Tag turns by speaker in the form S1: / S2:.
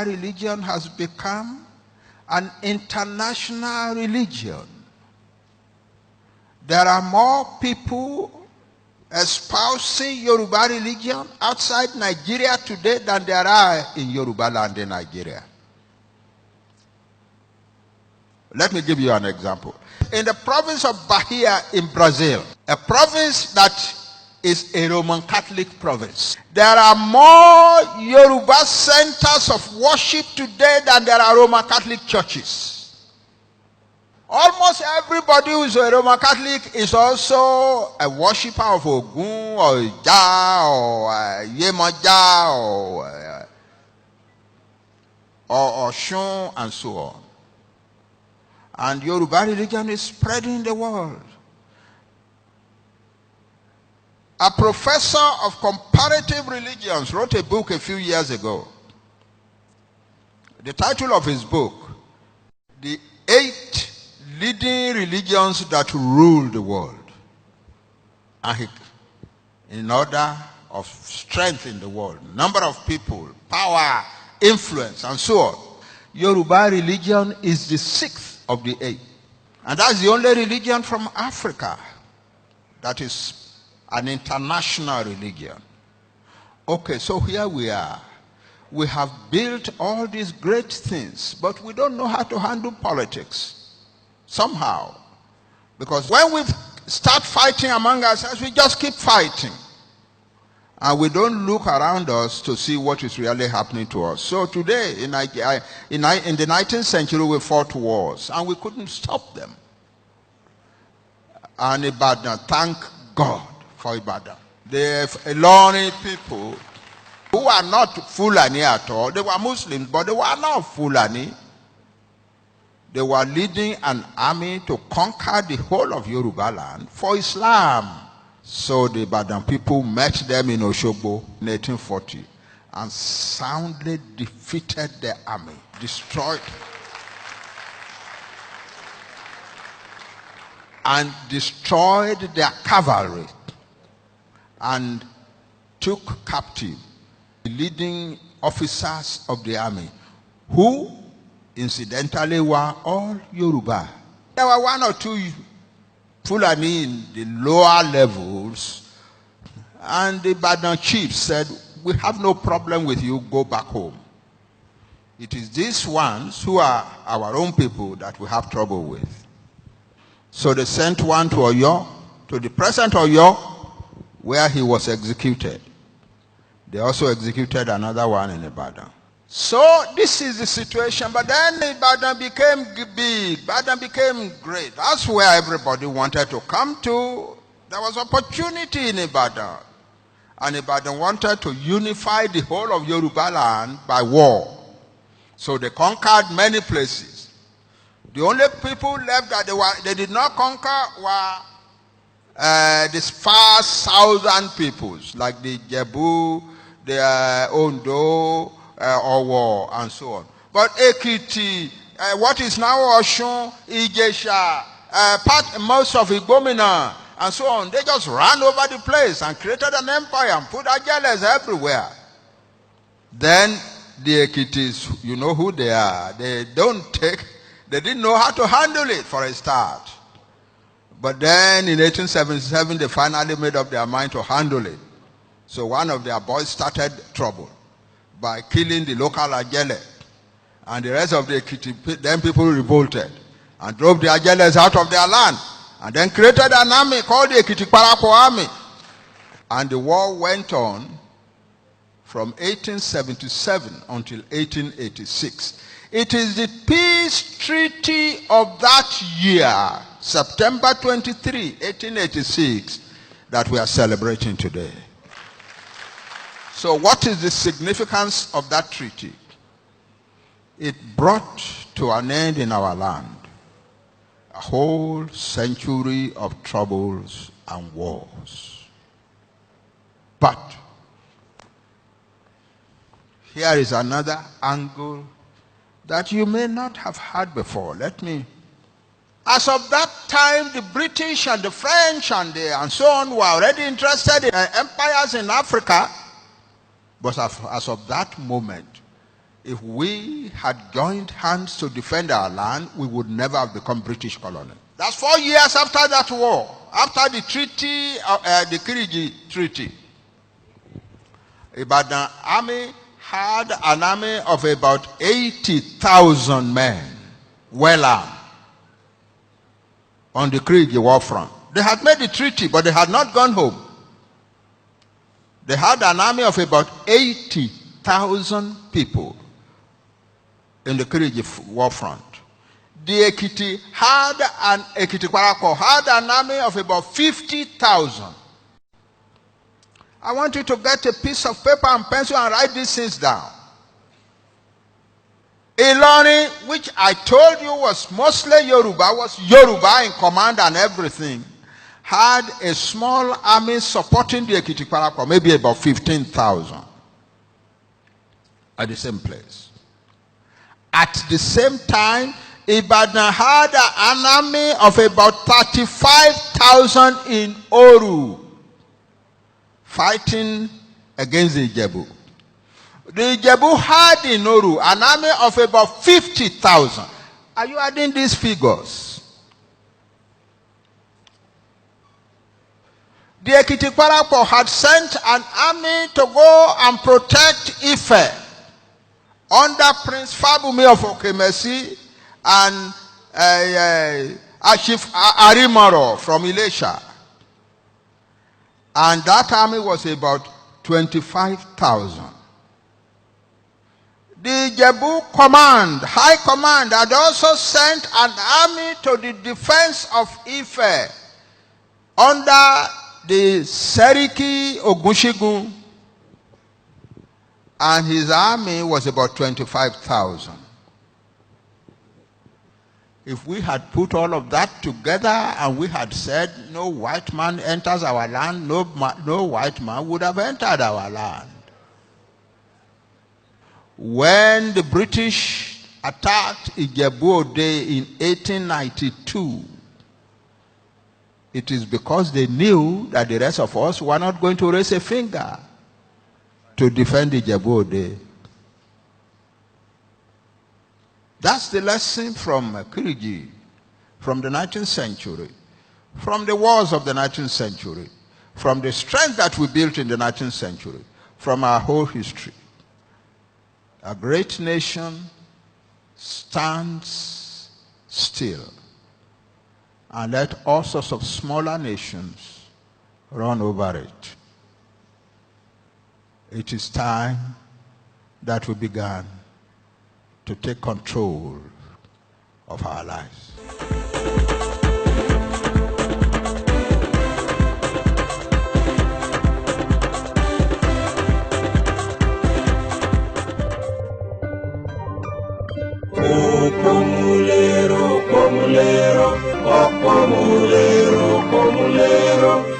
S1: Yoruba religion has become an international religion. There are more people espousing Yoruba religion outside Nigeria today than there are in Yoruba land in Nigeria. Let me give you an example. In the province of Bahia in Brazil, a province that is a Roman Catholic province, there are more Yoruba centers of worship today than there are Roman Catholic churches. Almost everybody who is a Roman Catholic is also a worshipper of Ogun or Ija or Yemoja or Oshun and so on. And Yoruba religion is spreading in the world. A professor of comparative religions wrote a book a few years ago. The title of his book, The 8 Leading Religions That Rule the World. And in order of strength in the world, number of people, power, influence, and so on. Yoruba religion is the 6th of the 8. And that's the only religion from Africa that is an international religion. Okay, so here we are. We have built all these great things, but we don't know how to handle politics somehow. Because when we start fighting among ourselves, we just keep fighting. And we don't look around us to see what is really happening to us. So today, in the 19th century, we fought wars, and we couldn't stop them. And Ibadan, thank God for Ibadan. The Ilori people who are not Fulani at all, they were Muslims, but they were not Fulani. They were leading an army to conquer the whole of Yoruba land for Islam. So the Ibadan people met them in Oshogbo in 1840 and soundly defeated the army, destroyed their cavalry, and took captive the leading officers of the army, who incidentally were all Yoruba. There were one or two Fulani in the lower levels, and the Ibadan chief said, "We have no problem with you, go back home. It is these ones who are our own people that we have trouble with." So they sent one to Oyo, to the present Oyo, where he was executed. They also executed another one in Ibadan. So this is the situation, but then Ibadan became big, Ibadan became great. That's where everybody wanted to come to. There was opportunity in Ibadan. And Ibadan wanted to unify the whole of Yoruba land by war. So they conquered many places. The only people left that they did not conquer were these far southern peoples, like the Jebu, the Ondo, Owo, and so on. But Ekiti, what is now Oshun, Ijesha, most of Igomina, and so on, they just ran over the place and created an empire and put Ajeles everywhere. Then the Ekitis, you know who they are. They didn't know how to handle it for a start. But then in 1877, they finally made up their mind to handle it. So one of their boys started trouble by killing the local Ajele. And the rest of the Ekiti, then people revolted and drove the Ajeles out of their land. And then created an army called the Ekiti Parako Army. And the war went on from 1877 until 1886. It is the peace treaty of that year, September 23, 1886, that we are celebrating today. So what is the significance of that treaty? It brought to an end in our land a whole century of troubles and wars. But here is another angle that you may not have heard before. As of that time, the British and the French and so on were already interested in empires in Africa. But as of that moment, If we had joined hands to defend our land, we would never have become British colony. That's 4 years after that war, after the treaty, the Kiriji Treaty. Ibadan army had an army of about 80,000 men, well armed, on the Kiriji war front. They had made the treaty, but they had not gone home. They had an army of about 80,000 people in the Kiriji war front. The Ekiti Kwarako had an army of about 50,000. I want you to get a piece of paper and pencil and write these things down. Ilorin, which I told you was mostly Yoruba, was Yoruba in command and everything, had a small army supporting the Ekiti Kwarako, maybe about 15,000 at the same place. At the same time, Ibadan had an army of about 35,000 in Oru, fighting against the Ijebu. The Ijebu had in Oru an army of about 50,000. Are you adding these figures? The Ekiti Kwarako had sent an army to go and protect Ife under Prince Fabumi of Okemesi and Chief Arimoro from Ilesha. And that army was about 25,000. The Jebu command, high command, had also sent an army to the defense of Ife under the Seriki Ogunshigun, and his army was about 25,000. If we had put all of that together and we had said no white man enters our land, no white man would have entered our land. When the British attacked Ijebu-Ode in 1892, it is because they knew that the rest of us were not going to raise a finger to defend Ijebu-Ode. That's the lesson from Kiriji, from the 19th century, from the wars of the 19th century, from the strength that we built in the 19th century, from our whole history. A great nation stands still and let all sorts of smaller nations run over it. It is time that we began to take control of our lives.
S2: Opomulero, Opomulero, Opomulero, Opomulero.